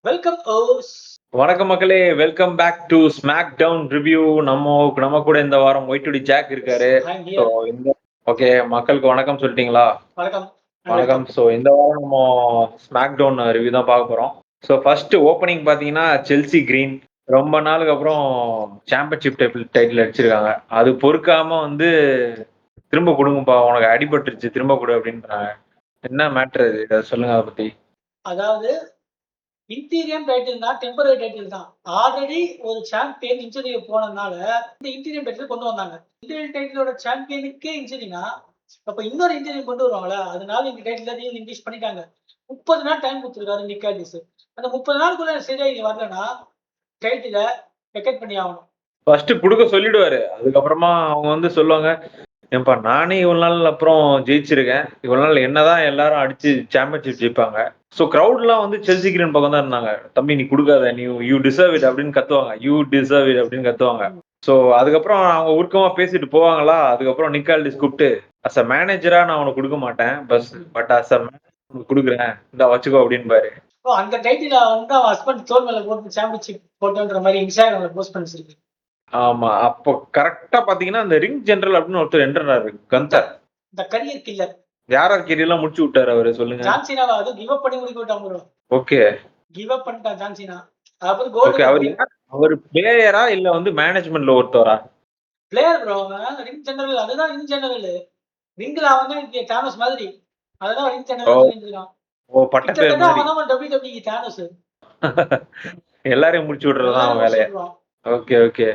Welcome ஓஸ். வணக்கம் மக்களே, welcome back to smack down review. நம்ம கூட இந்த வாரம் ஒய்டுடி ஜாக் இருக்காரு. I'm so here. இந்த ஓகே, மக்களுக்கு வணக்கம் சொல்லிட்டீங்களா? வணக்கம் and வணக்கம். welcome. ஸோ இந்த வாரம் நம்ம ஸ்மாக் டவுன் ரிவ்யூ தான் பார்க்க போறோம். ஸோ ஃபர்ஸ்ட் ஓப்பனிங் பார்த்தீங்கன்னா செல்சி கிரீன் ரொம்ப நாளுக்கு அப்புறம் சாம்பியன்ஷிப் டைட்டில் அடிச்சிருக்காங்க. அது பொறுக்காம வந்து திரும்ப கொடுங்கப்பா, உனக்கு அடிபட்டுருச்சு, திரும்ப கொடு அப்படின்றாங்க. என்ன மேட்ரு இது? அதை சொல்லுங்க அதை பத்தி. அதாவது இன்டீரியம் டைட்டில் தான், டெம்பரரி டைட்டில் தான். ஆல்ரெடி ஒரு சாம்பியன் இன்ஜுரிக்கு போனதுனால இந்த இன்டீரியம் டைட்டில் கொண்டு வந்தாங்க. இன்டீரியம் டைட்டிலோட சாம்பியனுக்கே இன்ஜுரினா அப்ப இன்னொரு இன்ஜுரியம் கொண்டு வருவாங்களா? அதனால இந்த டைட்டில் இன்க்ரீஸ் பண்ணிட்டாங்க. 30 நாள் டைம் கொடுத்துருக்காரு நிக்காலிஸ். அந்த 30 நாளுக்குள்ள சரியா இங்க வரலன்னா டைட்டில வெக்கேட் பண்ணி ஆகணும். ஃபர்ஸ்ட் கொடுக்க சொல்லிடுவாரு. அதுக்கப்புறமா அவங்க வந்து சொல்லுவாங்க, ஏன்பா நானே இவ்வளவு நாள் அப்புறம் ஜெயிச்சிருக்கேன், இவ்வளவு நாள் என்னதான் எல்லாரும் அடிச்சு சாம்பியன்ஷிப் ஜெயிப்பாங்க. ஸோ கிரௌட்லாம் வந்து செல்சி கிரீன் பக்கம் தான் இருந்தாங்க. தம்பி நீ கொடுக்காத, நீ யூ டிசர்வ் இட் அப்படின்னு கத்துவாங்க, யூ டிசர்வ் இட் அப்படின்னு கத்துவாங்க. ஸோ அதுக்கப்புறம் அவங்க உருக்கமா பேசிட்டு போவாங்களா. அதுக்கப்புறம் நிக்கால்டிஸ் கூப்பிட்டு அஸ் அ மேனேஜரா நான் உனக்கு கொடுக்க மாட்டேன், பட் அஸ் அ மேனேஜர் கொடுக்குறேன், இந்த வச்சுக்கோ அப்படின்பாரு. அந்த டைட்டில வந்து அவன் ஹஸ்பண்ட் தோல் மேல போட்டு சாம்பியன்ஷிப் போட்டோன்ற மாதிரி இன்ஸ்டாகிராம்ல போஸ்ட் பண்ணிருக்கு. ஆமா, அப்போ கரெக்டா பாத்தீங்கன்னா அந்த ரிங் ஜெனரல் அப்படின்னு ஒருத்தர் என்ட்ராரு, கந்தர். இந்த கரியர் கில்லர் யார் கெரியெல்லாம் முடிச்சு விட்டாரு அவரு, சொல்லுங்க. ஜான்சினாவை அது கிவ் அப் பண்ணி முடிக்க விட்டான் ப்ரோ. ஓகே, கிவ் அப் பண்ணிட்டான் ஜான்சினா. அப்புறம் ஓகே. அவர் பிளேயரா இல்ல வந்து மேனேஜ்மென்ட்ல ஒருத்தரா? Player bro. அவன் ரிங் ஜெனரல், அதுதான் ரிங் ஜெனரல். ரிங்ல அவன் தான் இங்க தானோஸ் மாதிரி. அததான் ரிங் ஜெனரல் சொல்லிருக்கான். ஓ, பட்டப்பேர் மாதிரி. அவன் தான் WWE தானோஸ். எல்லாரையும் முடிச்சு விடுறதுதான் அவன் வேலைய. Okay okay.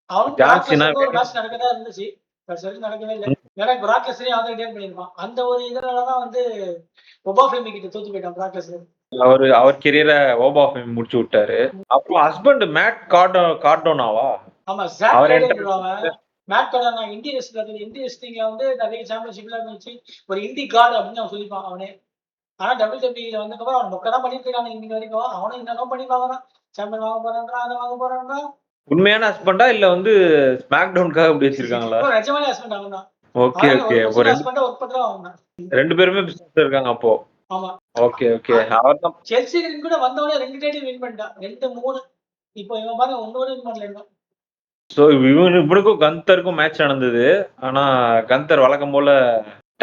அவன் ஜான்சினா ஒரு மேட்ச் நடக்கதா இருந்துச்சு, சரி நடக்கவே இல்லை. ஏன்னா பிராக் லெஸ்னரே அவன் ரிட்டையர் பண்ணிருப்பான். அந்த ஒரு இதனாலதான் வந்து ஒபா ஃபேமி கிட்ட தோத்து போயிட்டான் பிராக் லெஸ்னர். அவர் கெரியர ஓபா ஃபேம் முடிச்சு விட்டாரு. அப்புறம் ஹஸ்பண்ட் மேட் கார்டோனாவா? ஆமா, மேட் கார்டோனா இந்திய ரெஸ்லிங்ல வந்து நிறைய சாம்பியன்ஷிப்ல இருந்துச்சு. ஒரு இந்தி கார்டு அப்படின்னு அவன் சொல்லிப்பான் அவனே. ஆனா WWE வந்ததுக்கப்புறம் அவன் மொக்க தான் பண்ணிட்டு இருக்கான் இன்னைக்கு வரைக்கும். அவனும் என்னதான் பண்ணி பார்க்கறான், சாம்பியன் வாங்க போறான்றான், அதை வாங்க போறான்றான். உண்மையான ஹஸ்பண்டா இல்ல வந்து ஸ்மாக் டவுனுக்காக அப்படி வச்சிருக்காங்களா? நிஜமான ஹஸ்பண்ட் அவன் தான். Okay okay. ரெண்டு பேருமே பிசினஸ் இருக்காங்க அப்போ. ஆமா, ஓகே ஓகே. அவர்தான் செல்சி கூட வந்தவனே 2 டைட்டில் வின் பண்ணிட்டான். 2 3. இப்போ இவன் பாருங்க ஒண்ணு வின் பண்ணல. சோ இவனுக்கும் கந்தருக்கும் மேட்ச் நடந்தது. ஆனா கந்தர் வழக்கம் போல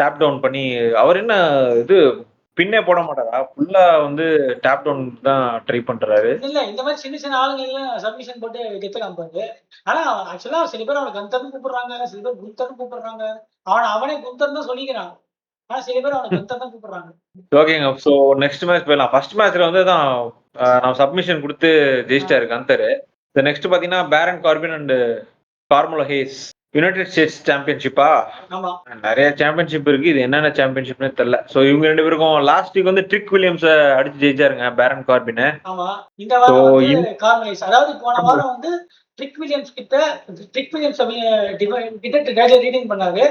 டேப் டவுன் பண்ணி, அவர் என்ன இது பின்னே போட மாட்டாரா? ஃபுல்லா வந்து டேப் டவுன் தான் ட்ரை பண்றாரு. இல்ல இந்த மாதிரி சின்ன சின்ன ஆளுங்க சப்மிஷன் போட்டு கெத்து காமிப்பாரு. ஆனா ஆக்சுவலா சில பேர் அவனை கந்தர்னு கூப்பிடுறாங்க, சில பேர் குந்தர்னு கூப்பிடுறாங்க. அவனே குந்தர் தான் சொல்லிக்கிறான். ஆனா சில பேர் அவனை கந்தர் தான் கூப்பிடுறாங்க. ஓகேங்க. சோ நெக்ஸ்ட் மேட்ச் போயிடலாம். ஃபர்ஸ்ட் மேட்ச்ல வந்து தான் நம்ம சப்மிஷன் கொடுத்து ஜெயிச்சிட்டாரு கந்தர். நெக்ஸ்ட் பாத்தீங்கன்னா Baron Corbin and Carmelo Hayes United States சாம்பியன்ஷிப்பா? நிறைய சாம்பியன்ஷிப் இருக்கு, இது என்னென்ன சாம்பியன்ஷிப்னு தெரியல. சோ இவங்க ரெண்டு பேருக்கும் லாஸ்ட் வீக் வந்து ட்ரிக் வில்லியம்ஸ் அடிச்சு ஜெயிச்சாருங்க பேரன் கார்பின். ஆமா, இந்த வாரம் வந்து கார்மெலைஸ், அதாவது போன வாரம் வந்து ட்ரிக் வில்லியம்ஸ் கிட்ட ரீடிங் பண்ணாரு.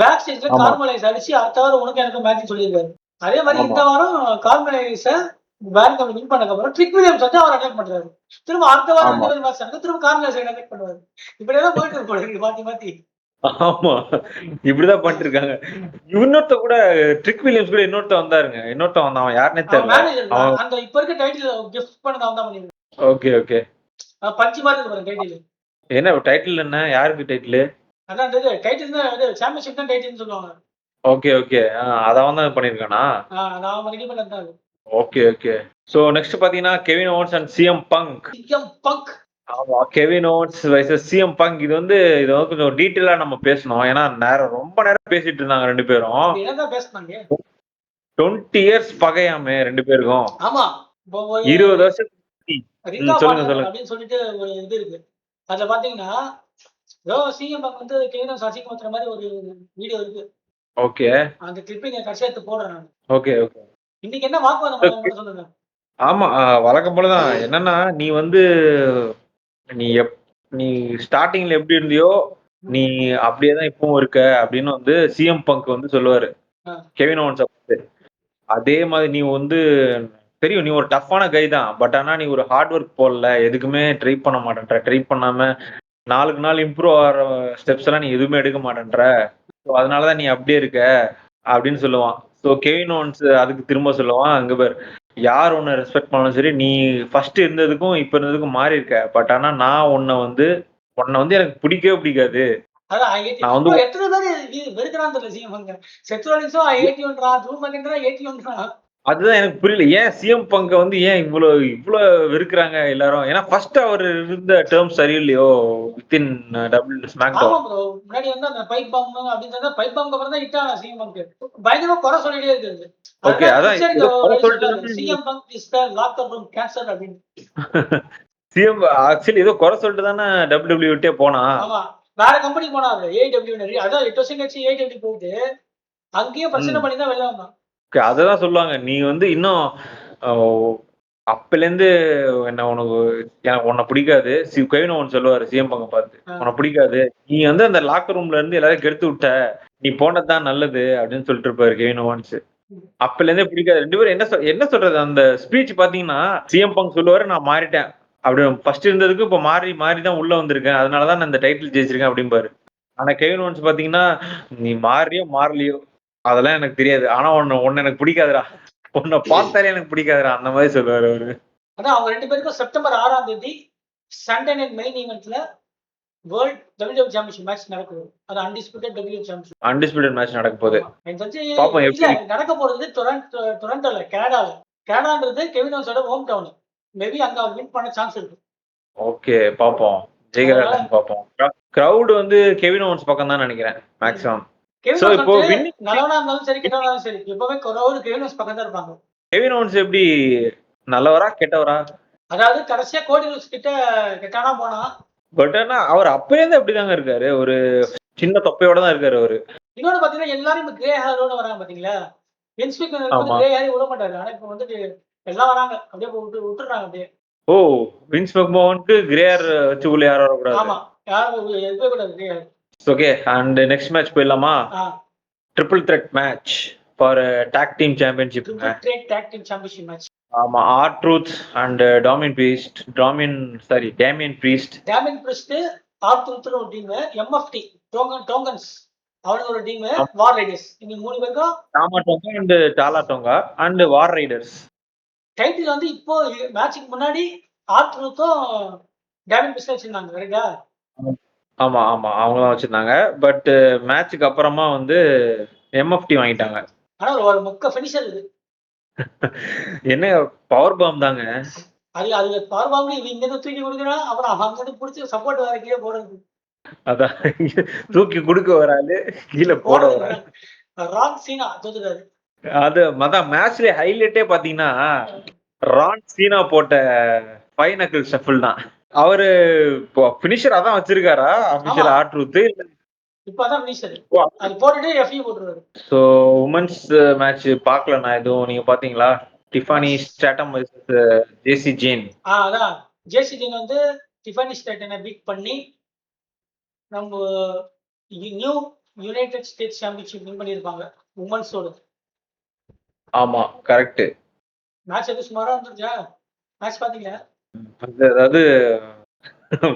பேக் ஸ்டேஜ்ல கார்மெலைஸ் அடிச்சு அடுத்த வாரம் உனக்கு எனக்கு மேட்ச் சொல்லியிருக்காரு. அதே மாதிரி இந்த வாரம் கார்மெலைஸ பேரன் கார்பின் வின் பண்ணதுக்கு அப்புறம் ட்ரிக் வில்லியம்ஸ் வந்து அவர் அட்டாக் பண்றாரு. திரும்ப அடுத்த வாரம் மேட்ச் நடந்து திரும்ப கார்மெலைஸ் அட்டாக் பண்ணுவாரு. இப்படியெல்லாம் போயிட்டு இருக்கு மாத்தி மாத்தி. ஆமா, இப்படிதான் பண்ணிட்டு இருக்காங்க. இன்னொருத்த கூட ட்ரிக் வில்லியம்ஸ் கூட இன்னொருத்த வந்தாருங்க. இன்னொருத்த வந்தான், யாருன்னே தெரியல. அந்த இப்ப இருக்க டைட்டில் கிஃப்ட் பண்ணது அவன் தான் பண்ணிருக்கான். Okay okay. பஞ்சி மாதிரி இருக்கு டைட்டில். என்ன டைட்டில்? என்ன யாருக்கு டைட்டில்? அதான் இது டைட்டில் தான், இது சாம்பியன்ஷிப் தான் டைட்டில்னு சொல்லுவாங்க. Okay okay. அத அவன் தான் பண்ணிருக்கானா? நான் ரெடி பண்ணது. Okay okay. சோ நெக்ஸ்ட் பாத்தீங்கன்னா Kevin Owens and CM Punk. ஆமா, Kevin Owens versus CM Punk. இது வந்து கொஞ்சம் டீடைலா நம்ம பேசணும். ஏன்னா ரொம்ப நேரம் பேசிட்டு இருந்தாங்க ரெண்டு பேரும். 20 இயர்ஸ் பகையாமே ரெண்டு பேருக்கும். ஆமா, 20 வருஷம். சொல்லுங்க சொல்லுங்க அப்படின்னு சொல்லிட்டு ஒரு இது இருக்கு. அதுல பாத்தீங்கன்னா சிஎம் பங்க் வந்து கெவின் ஓவன்ஸ் அசிங்கப்படுத்துற மாதிரி ஒரு வீடியோ இருக்கு. ஓகே, அந்த கிளிப்பிங் கடைசியா எடுத்து போடுறேன் நான். Okay okay. இன்னைக்கு என்ன வாக்குவாதம் சொல்லுங்க. ஆமா, வழக்கம் போலதான். என்னன்னா நீ வந்து நீ ஸ்டார்டிங்ல எப்படி இருந்தியோ நீ அப்படியேதான் இப்பவும் இருக்க அப்படின்னு வந்து சிஎம் பங்க் வந்து சொல்லுவாரு கெவின் ஓவன்ஸ். அதே மாதிரி நீ வந்து தெரியும், நீ ஒரு டஃப்பான கை தான். பட் ஆனா நீ ஒரு ஹார்ட் ஒர்க் போடல, எதுக்குமே ட்ரை பண்ண மாட்டேன்ற, ட்ரை பண்ணாம நாளுக்கு நாள் இம்ப்ரூவ் ஆகிற ஸ்டெப்ஸ் எல்லாம் நீ எதுவுமே எடுக்க மாட்டேன்ற, அதனாலதான் நீ அப்படியே இருக்க அப்படின்னு சொல்லுவான். ஸோ கெவின் ஓவன்ஸ் அதுக்கு திரும்ப சொல்லுவான், அங்க பேர் யார் உன்னை ரெஸ்பெக்ட் பண்ணாலும் சரி, நீ ஃபர்ஸ்ட் இருந்ததுக்கும் இப்ப இருந்ததுக்கும் மாறி இருக்க. பட் ஆனா நான் உன்னை வந்து எனக்கு பிடிக்கவே பிடிக்காது. அதான் ஐஐடி நான் வந்து இப்போ எத்தனை பேர் வெறுக்கிறான்னு தெரியல சிஎம் செக்ஷுவலிஸும் ஐஐடின்றான், ட்ரூ மகேந்திரா ஐஐடின்றான். அதுதான் எனக்கு புரியல. ஏன் சிஎம் பங்க வந்து ஏன் இவ்ளோ இவ்ளோ வெறுக்குறாங்க எல்லாரும்? ஏன்னா ஃபர்ஸ்ட் அவர் இருந்த டெர்ம்ஸ் சரியில்லையோ? வித்தின் ஸ்மாக் ஆமா டவுன். ப்ரோ. முன்னாடி வந்து அந்த பைப் பாம் அப்படின்னு பைப் பாம்க்கு அப்புறம் தான் ஹிட் ஆனா சிஎம் பங்க் பயங்கரமா குறை சொல்லிட்டே இருக்குது. ஓகே. அதுதான் அதான் பிக்சர் ஏதோ குறை சொல்லிட்டு சொல்றாரு, தானே CM Punk is the locker room cancer அப்படின்னு. சிஎம் ஆக்சுவலி ஏதோ குறை சொல்லிட்டு தானே WWE விட்டே போனா. ஆமா, வேற கம்பெனி போனாரு ஏடபிள்யூ. அதான் 8 வருஷம் கழிச்சு ஏடபிள்யூ போயிட்டு அங்கேயே பிரச்சனை ம். பண்ணி தான் வெளில வந்தான். ஓகே. அததான் சொல்லுவாங்க. நீ வந்து இன்னும் அப்பலேருந்து என்ன எனக்கு உன்னை பிடிக்காது. கெவின் ஓவன்ஸ் சொல்லுவாரு சிஎம் பங்க பார்த்து. ஆ. உன்னை பிடிக்காது. நீ வந்து அந்த லாக்கர் ரூம்ல இருந்து எல்லாரையும் கெடுத்து விட்ட. நீ போனதுதான் நல்லது அப்படின்னு சொல்லிட்டு இருப்பாரு கெவின் ஓவன்ஸ். அப்பலேருந்தே பிடிக்காது. 2 பேரும் என்ன சொல்றது அந்த ஸ்பீச் பாத்தீங்கன்னா, சிஎம் பங்க் சொல்லுவாரு நான் மாறிட்டேன். அப்படி ஃபர்ஸ்ட் இருந்ததுக்கு இப்ப மாறி மாறி தான் உள்ள வந்திருக்கேன். அதனால தான் நான் இந்த டைட்டில் ஜெயிச்சிருக்கேன் அப்படிம்பாரு. ஆனா கெவின் ஓவன்ஸ் பாத்தீங்கன்னா, நீ மாறியோ மாறலையோ அதெல்லாம் எனக்கு தெரியாது. ஆனா உன்னை எனக்கு பிடிக்காதுடா. உன்னை பார்த்தாலே எனக்கு பிடிக்காதுடா. அந்த மாதிரி சொல்லுவாரு அவரு. அதான் அவங்க 2 பேருக்கும் செப்டம்பர் 6ஆம் தேதி சண்டே நைட் மெயின் ஈவென்ட்ல வேர்ல்ட் WWE சாம்பியன்ஷிப் மேட்ச் நடக்குது. அது undisputed WWE championship. Undisputed match நடக்க போகுது. ஆமா. எனக்கு தெரிஞ்சு பாப்போம் இல்ல எப்படி. நடக்க போறது டொரண்டோல, கனடால. கனடான்றது கெவின் ஓவன்ஸோட ஹோம் டவுன். மேபி அங்க அவர் வின் பண்ண சான்ஸ் இருக்கு. ஓகே பாப்போம். ஜெயிக்கிறாரான்னு பாப்போம். கிரவுட் வந்து கெவின் ஓவன்ஸ் பக்கம் தான் நினைக்கிறேன் மேக்ஸிமம். கெவின் சோ ஓவன்ஸ் இப்போ வந்து வின்னிங் நல்லவனா இருந்தாலும் சரி, கெட்டவனா இருந்தாலும் சரி, எப்பவுமே crowd கெவின் ஓவன்ஸ் பக்கம் தான் இருப்பாங்க. கெவின் ஓவன்ஸ் எப்படி நல்லவரா கெட்டவரா? அதாவது கடைசியா கோடி ரோஸ் கிட்ட கெட்டானா போனா. பட் ஆனா அவர் அப்பயிலேருந்து அப்படிதாங்க இருக்காரு. ஒரு சின்ன தொப்பையோட தான் இருக்காரு அவரு. இன்னொன்னு பாத்தீங்கன்னா எல்லாரும் இப்ப கிரே ஹேரோட வராங்க பாத்தீங்களா? வின்ஸ் மேக்மேன் இருக்கும்போது ஆமா. கிரே ஹேரே விட மாட்டாரு. ஆனா இப்ப வந்துட்டு எல்லாம் வராங்க. அப்படியே விட்டுறாங்க அப்படியே. ஓ வின்ஸ் மெக்மோகனுக்கு கிரேயர் வச்சு உள்ள யாரும் வரக்கூடாது. ஆமா, யாரும் இருக்கவே கூடாது grey hair. Okay and next match போயிடலாமா? Triple threat match for tag team championship. Triple threat tag team championship match. ஆமா R Truth and Damian Priest. Damian Priest, ஆர்-ட்ரூத்னு ஒரு டீம், எம்எஃப்டி டோங்கன்ஸ் அவனுக்கு ஒரு டீம், வார் ரைடர்ஸ். இவங்க 3 பேருக்கும் Tama Tonga and Tala Tonga and War Riders. Title வந்து இப்போ மேட்சுக்கு முன்னாடி ஆர்-ட்ரூத்தும் டேமியன் பிரிஸ்ட் வச்சிருந்தாங்க கரெக்டா? ஆமா ஆமா அவங்க தான் வச்சிருந்தாங்க. பட் மேட்சுக்கு அப்புறமா வந்து எம்எஃப்டி வாங்கிட்டாங்க. ஆனா ஒரு மொக்க ஃபினிஷர் இது. என்ன பவர் பாம் தாங்க. அது பவர் பாம்பு இங்க இருந்து தூக்கி கொடுக்குறான், அப்புறம் அங்க இருந்து புடிச்சு சப்போர்ட் வேற கீழே போடுறது. அதான் தூக்கி குடுக்க வராது கீழே போட வராது. ரான் சீனா தோத்துட்டாரு. அது அதான் மேட்ச்ல ஹைலைட்டே பாத்தீங்கன்னா ரான் சீனா போட்ட ஃபைவ் நக்கிள் ஷஃபிள் தான். அவரு பினிஷர் அதான் வச்சிருக்காரா அபிஷியல் ஆர்-ட்ரூத்? இப்பதான் ஃபினிஷர் அது போட்டுட்டு எஃப்இ போட்டுருவாரு. சோ உமன்ஸ் மேட்ச் பார்க்கல நான் எதுவும். நீங்க பாத்தீங்களா? டிஃபானி ஸ்ட்ராட்டம் வெர்சஸ் ஜேசி ஜேன். அதான் ஜேசி ஜேன் வந்து டிஃபானி ஸ்ட்ராட்டனை பீட் பண்ணி நம்ம new United states championship win பண்ணிருப்பாங்க உமன்ஸோட. ஆமா கரெக்ட். மேட்ச் எது சுமாரா இருந்துச்சா? மேட்ச் பாத்தீங்களா? அதாவது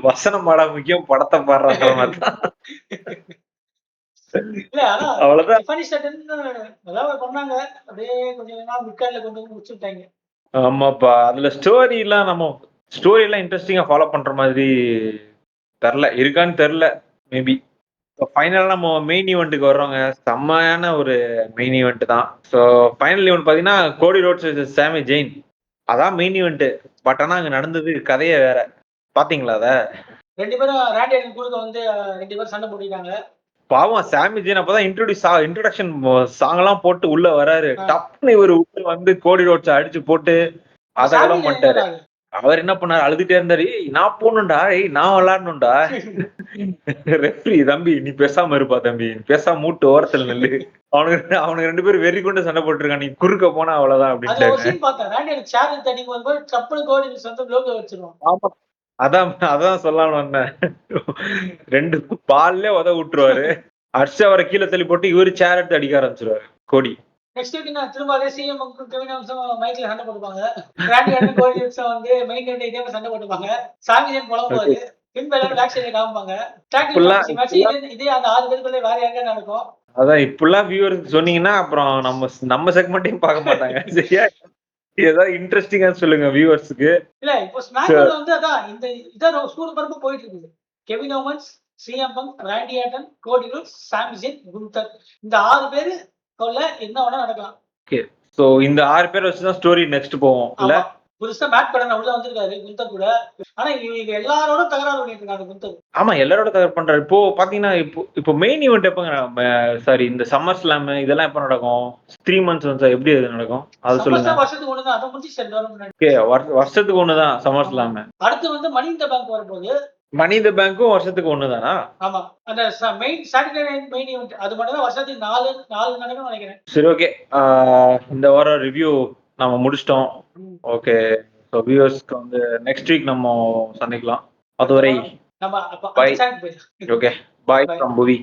வசனம் பாட முக்கியம் படத்தை பாடுறாங்க மாதிரி தான். இல்ல ஆனா அவ்வளவுதான். டிஃபானி ஸ்ட்ராட்டன் நல்லா பண்ணாங்க. அப்படியே கொஞ்சம் நாள் மிட்கார்ட்ல கொண்டு வந்து முடிச்சுட்டாங்க. ஆமாப்பா அதுல ஸ்டோரி எல்லாம் இன்ட்ரெஸ்டிங்கா ஃபாலோ பண்ற மாதிரி இருக்கான்னு தெரியல மேபி. ஃபைனலா நம்ம மெயின் ஈவெண்ட்டுக்கு வர்றோங்க. செம்மையான ஒரு மெயின் ஈவெண்ட் தான். ஸோ ஃபைனல் ஈவெண்ட் பாத்தீங்கன்னா கோடி ரோட்ஸ் வெர்சஸ் சாமி ஜெயின். அதான் மெயின் ஈவெண்ட். பட் ஆனா அங்க நடந்தது கதையே வேற. பாத்தீங்களா அத? 2 பேரும் ராண்டி ஆர்டன் கூட வந்து 2 பேரும் சண்டை போட்டுட்டாங்க. பாவம் சாமி ஜெயின் அப்பதான் இன்ட்ரோடக்ஷன் சாங் எல்லாம் போட்டு உள்ள வராரு. டப்னு இவர் உள்ள வந்து கோடி ரோட்ஸ் அடிச்சு போட்டு அதெல்லாம் பண்ணிட்டாரு. அவர் என்ன பண்ணாரு? அழுதுட்டே இருந்தாரு. நான் போகணும்டா, நான் விளையாடணும்டா. ரெஃப்ரி தம்பி நீ பேசாம இருப்பா தம்பி, பேசாம மூட்டு ஓரத்துல நெல்லு. அவனுக்கு 2 பேரும் வெறி கொண்டு சண்டை போட்டுருக்கான். நீ குறுக்க போனா அவ்வளவுதான் அப்படின்னு. அதான் சொல்லலாம்னு வந்தேன். 2 பால்ல உத விட்டுருவாரு. அடிச்சு அவரை கீழே தள்ளி போட்டு இவரு சேர் எடுத்து அடிக்க ஆரம்பிச்சிருவாரு கோடி. நெக்ஸ்ட் வீக் நான் திரும்ப அதே சிஎம் கெவின் ஓவன்ஸும் மைக்ல சண்டை போட்டுப்பாங்க. ராண்டி ஆர்டன் கோடி ரோட்ஸும் வந்து மெயின் ஈவென்ட் இதே மாதிரி சண்டை போட்டுப்பாங்க. சாமி ஜெயின் புலம்புவாரு. பின்பெல்லாம் பேக் சைடுல காமிப்பாங்க. டாக்டிக் மேட்ச் இதே அந்த 6 பேருக்குள்ள வேற யாருக்கா நடக்கும். அதான் இப்பெல்லாம் வியூவர்ஸ் சொன்னீங்கன்னா அப்புறம் நம்ம செக்மெண்ட்டையும் பார்க்க மாட்டாங்க. சரியா? ஏதாவது இன்ட்ரெஸ்டிங்கா சொல்லுங்க வியூவர்ஸ்க்கு. இல்ல இப்போ ஸ்மாக்டவுன்ல வந்து அதான் இந்த இதான் சூடு போயிட்டு இருக்குது. கெவின் ஓவன்ஸ், சிஎம் பங்க், ராண்டி ஆர்டன், கோடி ரோட்ஸ், சாமி ஜெயின், குந்தர். இந்த 6 பேரு என்ன வேணா நடக்கலாம். ஓகே. சோ இந்த 6 பேர் வச்சு தான் ஸ்டோரி நெக்ஸ்ட் போகும் இல்ல? ஆமா. புதுசா மேட் கடன உள்ள வந்திருக்காரு குந்தர் கூட. ஆனா இவங்க எல்லாரோட தகராறு பண்ணிட்டு இருக்காங்க குந்தர். ஆமா எல்லாரோட கவர் பண்றாரு. இப்போ பாத்தீங்கன்னா இப்போ மெயின் ஈவென்ட் எப்பங்க சாரி இந்த சம்மர் ஸ்லாம் இதெல்லாம் எப்ப நடக்கும்? 3 மந்த்ஸ் ஒன்ஸ் எப்படி அது நடக்கும்? அது சொல்லுங்க. சம்மர் வருஷத்துக்கு ஒண்ணு தான். அத முடிச்சு எல்லாரும் முன்னாடி. ஓகே வருஷத்துக்கு ஒண்ணு தான் சம்மர் ஸ்லாம். அடுத்து வந்து மணி இன் தி பேங்க் வரப்போகுது. மணி இந்த பேங்க்கும் வருஷத்துக்கு ஒண்ணு தானா? ஆமா. அந்த main Saturday night main event அது மட்டும் தான் வருஷத்துக்கு 4 நடக்கும்னு நினைக்கிறேன். சரி ஓகே. இந்த வாரம் ரிவ்யூ நம்ம முடிச்சிட்டோம். ம். ஓகே. ஸோ வியூவர்ஸ்க்கு வந்து நெக்ஸ்ட் வீக் நம்ம சந்திக்கலாம். அதுவரை நம்ம அப்ப Bye. அந்த சேனல் போயிடலாம். ஓகே. Bye Bye. ஃப்ரம் புவி.